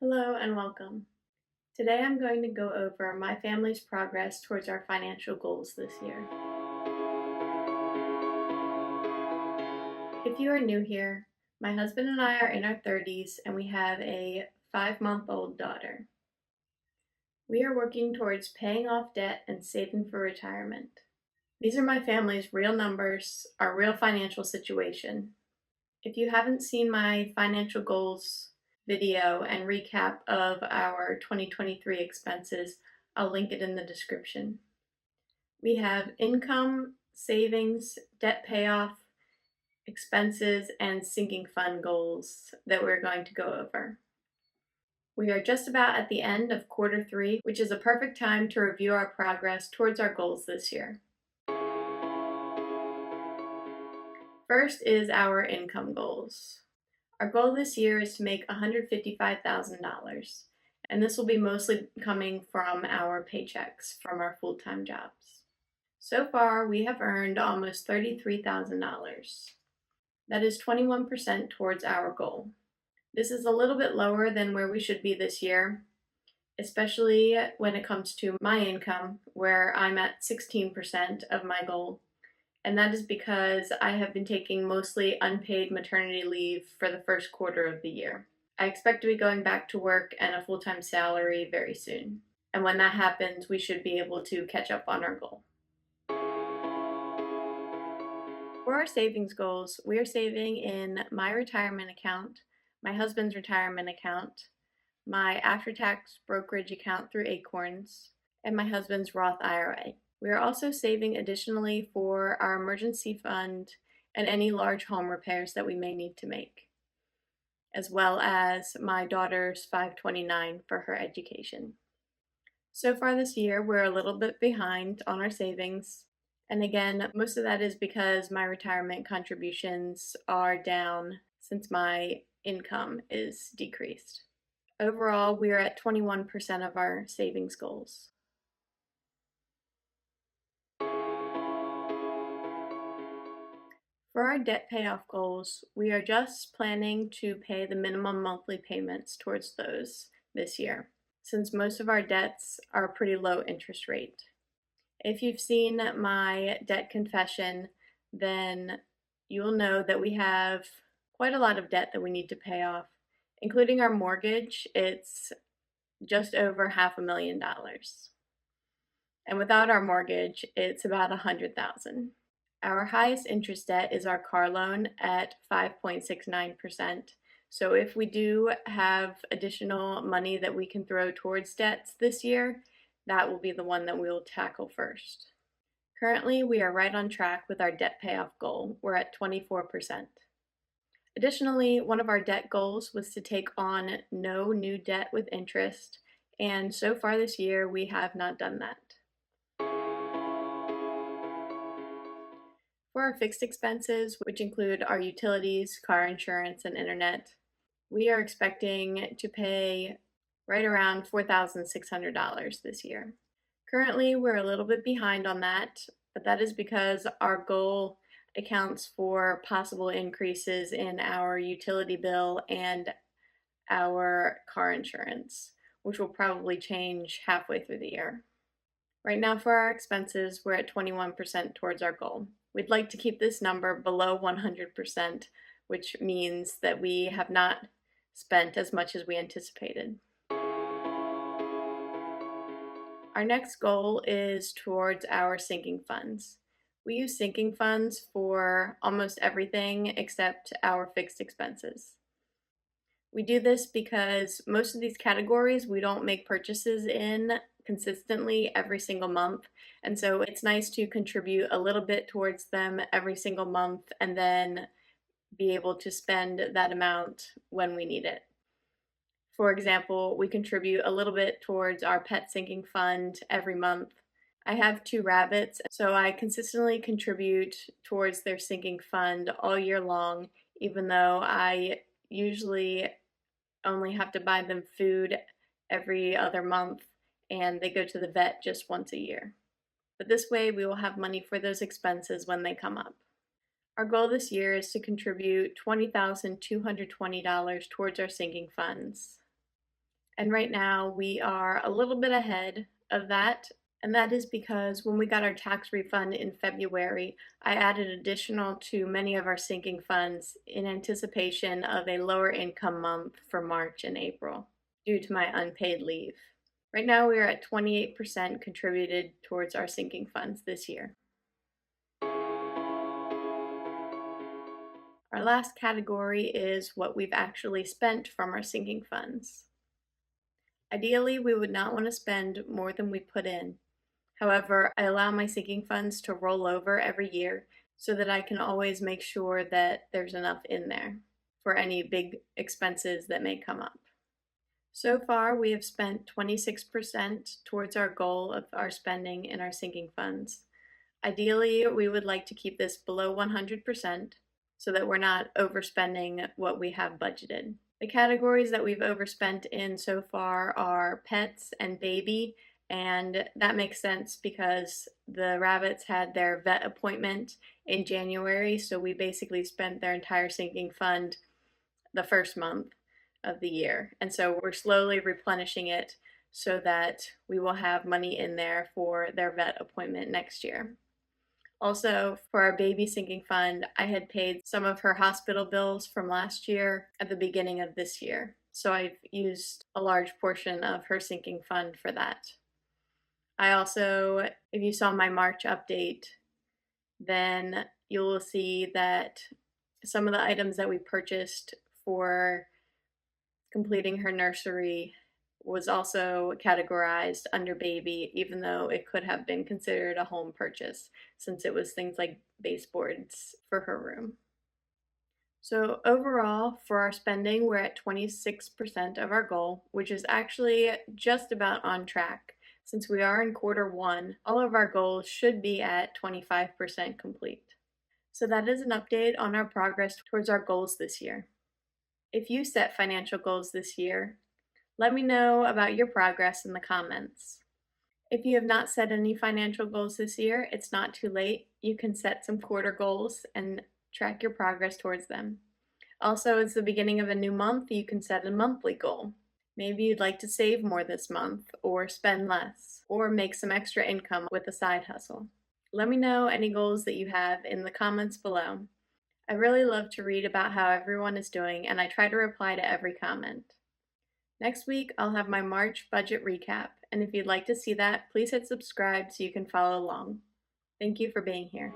Hello and welcome. Today I'm going to go over my family's progress towards our financial goals this year. If you are new here, my husband and I are in our 30s and we have a 5-month-old daughter. We are working towards paying off debt and saving for retirement. These are my family's real numbers, our real financial situation. If you haven't seen my financial goals video and recap of our 2023 expenses, I'll link it in the description. We have income, savings, debt payoff, expenses, and sinking fund goals that we're going to go over. We are just about at the end of quarter 3, which is a perfect time to review our progress towards our goals this year. First is our income goals. Our goal this year is to make $155,000, and this will be mostly coming from our paychecks from our full-time jobs. So far, we have earned almost $33,000. That is 21% towards our goal. This is a little bit lower than where we should be this year, especially when it comes to my income, where I'm at 16% of my goal. And that is because I have been taking mostly unpaid maternity leave for the first quarter of the year. I expect to be going back to work and a full-time salary very soon. And when that happens, we should be able to catch up on our goal. For our savings goals, we are saving in my retirement account, my husband's retirement account, my after-tax brokerage account through Acorns, and my husband's Roth IRA. We are also saving additionally for our emergency fund and any large home repairs that we may need to make, as well as my daughter's 529 for her education. So far this year, we're a little bit behind on our savings. And again, most of that is because my retirement contributions are down since my income is decreased. Overall, we are at 21% of our savings goals. For our debt payoff goals, we are just planning to pay the minimum monthly payments towards those this year, since most of our debts are pretty low interest rate. If you've seen my debt confession, then you will know that we have quite a lot of debt that we need to pay off. Including our mortgage, it's just over $500,000. And without our mortgage, it's about $100,000. Our highest interest debt is our car loan at 5.69%. So if we do have additional money that we can throw towards debts this year, that will be the one that we will tackle first. Currently, we are right on track with our debt payoff goal. We're at 24%. Additionally, one of our debt goals was to take on no new debt with interest, and so far this year, we have not done that. For our fixed expenses, which include our utilities, car insurance, and internet, we are expecting to pay right around $4,600 this year. Currently, we're a little bit behind on that, but that is because our goal accounts for possible increases in our utility bill and our car insurance, which will probably change halfway through the year. Right now for our expenses, we're at 21% towards our goal. We'd like to keep this number below 100%, which means that we have not spent as much as we anticipated. Our next goal is towards our sinking funds. We use sinking funds for almost everything except our fixed expenses. We do this because most of these categories we don't make purchases in consistently every single month, and so it's nice to contribute a little bit towards them every single month and then be able to spend that amount when we need it. For example, we contribute a little bit towards our pet sinking fund every month. I have 2 rabbits, so I consistently contribute towards their sinking fund all year long, even though I usually only have to buy them food every other month and they go to the vet just once a year. But this way we will have money for those expenses when they come up. Our goal this year is to contribute $20,220 towards our sinking funds. And right now we are a little bit ahead of that. And that is because when we got our tax refund in February, I added additional to many of our sinking funds in anticipation of a lower income month for March and April due to my unpaid leave. Right now we are at 28% contributed towards our sinking funds this year. Our last category is what we've actually spent from our sinking funds. Ideally, we would not want to spend more than we put in. However, I allow my sinking funds to roll over every year so that I can always make sure that there's enough in there for any big expenses that may come up. So far, we have spent 26% towards our goal of our spending in our sinking funds. Ideally, we would like to keep this below 100% so that we're not overspending what we have budgeted. The categories that we've overspent in so far are pets and baby, and that makes sense because the rabbits had their vet appointment in January, so we basically spent their entire sinking fund the first month of the year. And so we're slowly replenishing it so that we will have money in there for their vet appointment next year. Also, for our baby sinking fund, I had paid some of her hospital bills from last year at the beginning of this year. So I've used a large portion of her sinking fund for that. I also, if you saw my March update, then you will see that some of the items that we purchased for completing her nursery was also categorized under baby, even though it could have been considered a home purchase since it was things like baseboards for her room. So overall, for our spending, we're at 26% of our goal, which is actually just about on track. Since we are in Q1, all of our goals should be at 25% complete. So that is an update on our progress towards our goals this year. If you set financial goals this year, let me know about your progress in the comments. If you have not set any financial goals this year, it's not too late. You can set some quarter goals and track your progress towards them. Also, it's the beginning of a new month. You can set a monthly goal. Maybe you'd like to save more this month, or spend less, or make some extra income with a side hustle. Let me know any goals that you have in the comments below. I really love to read about how everyone is doing, and I try to reply to every comment. Next week, I'll have my March budget recap, and if you'd like to see that, please hit subscribe so you can follow along. Thank you for being here.